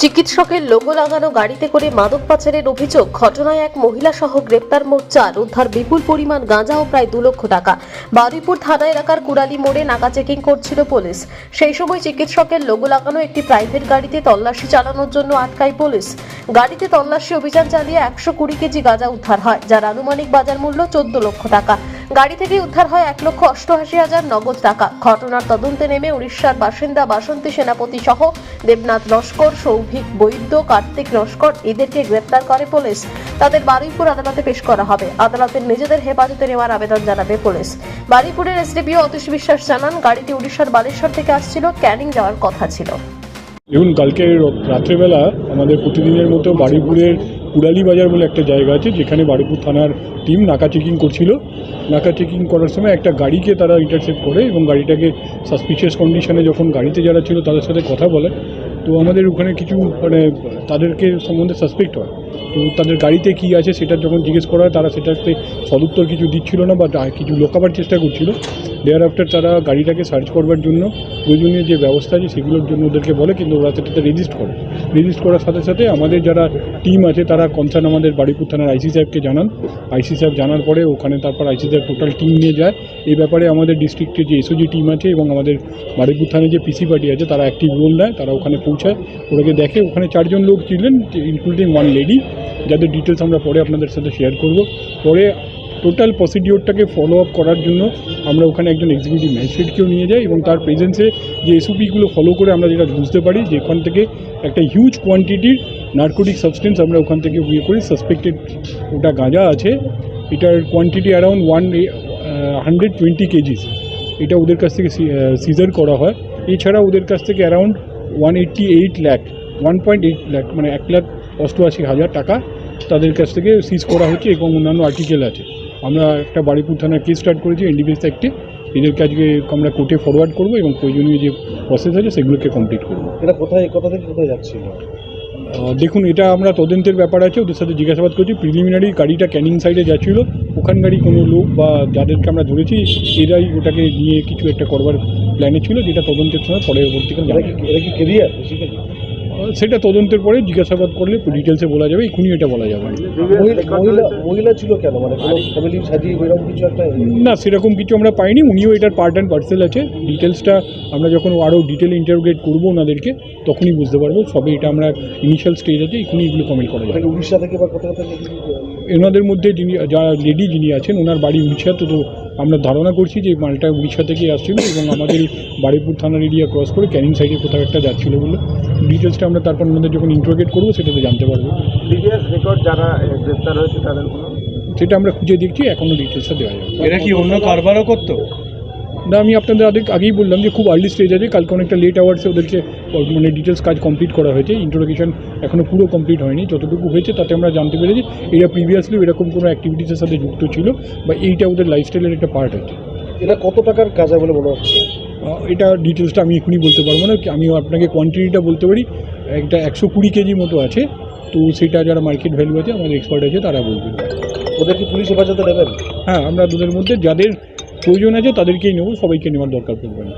চিকিৎসকের লোগো লাগানো গাড়িতে করে মাদক পাচারের অভিযোগ। ঘটনায় এক মহিলা সহ গ্রেপ্তার মোট 4। উদ্ধার বিপুল পরিমাণ গাঁজা ও প্রায় 2 লক্ষ টাকা। বারুইপুর থানা এলাকার কুড়ালি মোড়ে নাকা চেকিং করছিল পুলিশ। সেই সময় চিকিৎসকের লোগো লাগানো একটি প্রাইভেট গাড়িতে তল্লাশি চালানোর জন্য আটকায় পুলিশ। গাড়িতে তল্লাশি অভিযান চালিয়ে 120 কেজি গাঁজা উদ্ধার হয়, যার আনুমানিক বাজার মূল্য 14 লক্ষ টাকা। গাড়ি থেকে উদ্ধার হয় 1,88,000 নগদ টাকা। ঘটনার তদন্তে নেমে উড়িষ্যার বাসিন্দা বাসন্তী সেনাপতি সহ দেবনাথ লস্কর, সৌভিক বৈদ্য, কার্তিক লস্কর এদেরকে গ্রেপ্তার করে পুলিশ। তাদের বারুইপুর আদালতে পেশ করা হবে। আদালতের নিজেদের হেফাজতে নেওয়ার আবেদন জানাবে পুলিশ। বারুইপুরের এসডিপিও অতীশ বিশ্বাস জানান, গাড়িটি উড়িষ্যার বালেশ্বর থেকে আসছিল, ক্যানিং যাওয়ার কথা ছিল। দেখুন, কালকে রাত্রেবেলা আমাদের প্রতিদিনের মতো বারুইপুরের কুড়ালি বাজার বলে একটা জায়গা আছে, যেখানে বারুইপুর থানার টিম নাকা চেকিং করছিল। নাকা চেকিং করার সময় একটা গাড়িকে তারা ইন্টারসেপ্ট করে এবং গাড়িটাকে সাসপিশিয়াস কন্ডিশনে যখন গাড়িতে যারা ছিল তাদের সাথে কথা বলে, তো আমাদের ওখানে কিছু তাদেরকে সম্বন্ধে সাসপেক্ট হয়। তো তাদের গাড়িতে কী আছে সেটা যখন জিজ্ঞেস করা হয়, তারা সেটাতে সদুত্তর কিছু দিচ্ছিল না বা কিছু লোকাবার চেষ্টা করছিল। দেয়ার আফটার তারা গাড়িটাকে সার্চ করবার জন্য প্রয়োজনীয় যে ব্যবস্থা আছে সেগুলোর জন্য ওদেরকে বলে, কিন্তু ওরা সেটাতে রেজিস্ট করে। রেজিস্ট করার সাথে সাথে আমাদের যারা টিম আছে তারা কনসার্ন আমাদের বারুইপুর থানার আইসি সাহেবকে জানান। আইসি সাহেব জানার পরে ওখানে তারপর আইসি সাহেব টোটাল টিম নিয়ে যায়। এই ব্যাপারে আমাদের ডিস্ট্রিক্টের যে এসওজি টিম আছে এবং আমাদের বারুইপুর থানায় যে পিসি পার্টি আছে তারা অ্যাক্টিভ রোল নেয়। তারা ওখানে পৌঁছায়, ওটাকে দেখে। ওখানে 4 জন লোক ছিলেন, ইনক্লুডিং 1 লেডি, যাদের ডিটেলস আমরা পরে আপনাদের সাথে শেয়ার করব। পরে টোটাল প্রসিডিওরটাকে ফলো আপ করার জন্য আমরা ওখানে একজন এক্সিকিউটিভ ম্যাজিস্ট্রেটকেও নিয়ে যাই এবং তার প্রেজেন্সে যে এসওপিগুলো ফলো করে আমরা যেটা বুঝতে পারি যে এখান থেকে একটা হিউজ কোয়ান্টিটির নার্কোটিক সাবস্টেন্স আমরা ওখান থেকে বিয়ে করি। সাসপেক্টেড ওটা গাঁজা আছে, এটার কোয়ান্টিটি অ্যারাউন্ড 120 কেজিস। এটা ওদের কাছ থেকে সিজার করা হয়। এছাড়া ওদের কাছ থেকে অ্যারাউন্ড 1.8 লাখ মানে 1,88,000 টাকা তাদের কাছ থেকে সিজ করা হচ্ছে এবং অন্যান্য আর্টিকেল আছে। আমরা একটা বারুইপুর থানার কেস স্টার্ট করেছি এনডিপিএস অ্যাক্টে। এদেরকে আজকে আমরা কোর্টে ফরওয়ার্ড করবো এবং প্রয়োজনীয় যে প্রসেস আছে সেগুলোকে কমপ্লিট করবো। এটা কোথা থেকে কোথায় যাচ্ছিল? দেখুন, এটা আমরা তদন্তের ব্যাপার আছে, ওদের সাথে জিজ্ঞাসাবাদ করছি। প্রিলিমিনারি গাড়িটা ক্যানিং সাইডে যাচ্ছিলো, ওখানকারই কোনো লোক বা যাদেরকে আমরা ধরেছি এরাই ওটাকে নিয়ে কিছু একটা করবার প্ল্যানে ছিল, যেটা তদন্তের সময় পরবর্তীকালে এরা কি কেরিয়ার? সেটা তদন্তের পরে জিজ্ঞাসাবাদ করলে ডিটেলসে বলা যাবে, এখনই এটা বলা যাবে মহিলা ছিল কেন? মানে কোনো ফ্যামিলি সাজিয়ে এরকম কিছু একটা? না, সেরকম কিছু আমরা পাইনি। উনিও এটার পার্ট অ্যান্ড পার্সেল আছে। ডিটেলসটা আমরা যখন আরও ডিটেল ইন্টারোগেট করবো ওনাদেরকে তখনই বুঝতে পারবো। সবে এটা আমরা ইনিশিয়াল স্টেজ আছে, এখনই এগুলো কমেন্ট করা যাবে। উড়িষ্যা থেকে বা কোথা থেকে? এনাদের মধ্যে যারা লেডি যিনি আছেন ওনার বাড়ি উড়িষ্যাতে, তো আমরা ধারণা করছি যে মালটা উড়িষ্যা থেকে আসছিল এবং আমাদের বারুইপুর থানার এরিয়া ক্রস করে ক্যানিং সাইডে কোথাও একটা যাচ্ছিলো বলে। ডিটেলসটা আমরা তারপর আমাদের যখন ইন্টারোগেট করবো সেটাতে জানতে পারবো। প্রিভিয়াস রেকর্ড যারা গ্রেপ্তার হয়েছে তাদের কোনো? সেটা আমরা খুঁজে দেখছি, এখনও ডিটেলসটা দেওয়া যাবে। এরা কি অন্য কারবারও করতো? না, আমি আপনাদের আগেই বললাম যে খুব আর্লি স্টেজ আছে। কালকে অনেকটা লেট আওয়ার্সে ওদেরকে ডিটেলস কাজ কমপ্লিট করা হয়েছে। ইন্টারোগেশন এখনও পুরো কমপ্লিট হয়নি। যতটুকু হয়েছে তাতে আমরা জানতে পেরেছি এরা প্রিভিয়াসলি এরকম কোনো অ্যাক্টিভিটিসের সাথে যুক্ত ছিল বা এইটা ওদের লাইফস্টাইলের একটা পার্ট আছে। এটা কত টাকার গাঁজা বলে মনে হচ্ছে? এটা ডিটেলসটা আমি এখনই বলতে পারবো না। আমি আপনাকে কোয়ান্টিটিটা বলতে পারি, একটা 120 কেজি মতো আছে। তো সেটা যারা মার্কেট ভ্যালু আছে, আমাদের এক্সপার্ট আছে, তারা বলবেন। ওদের কি পুলিশ হেফাজতে নেবেন? হ্যাঁ, আমরা ওদের মধ্যে যাদের প্রয়োজন আছে তাদেরকেই নেব, সবাইকে নেওয়ার দরকার পড়বে না।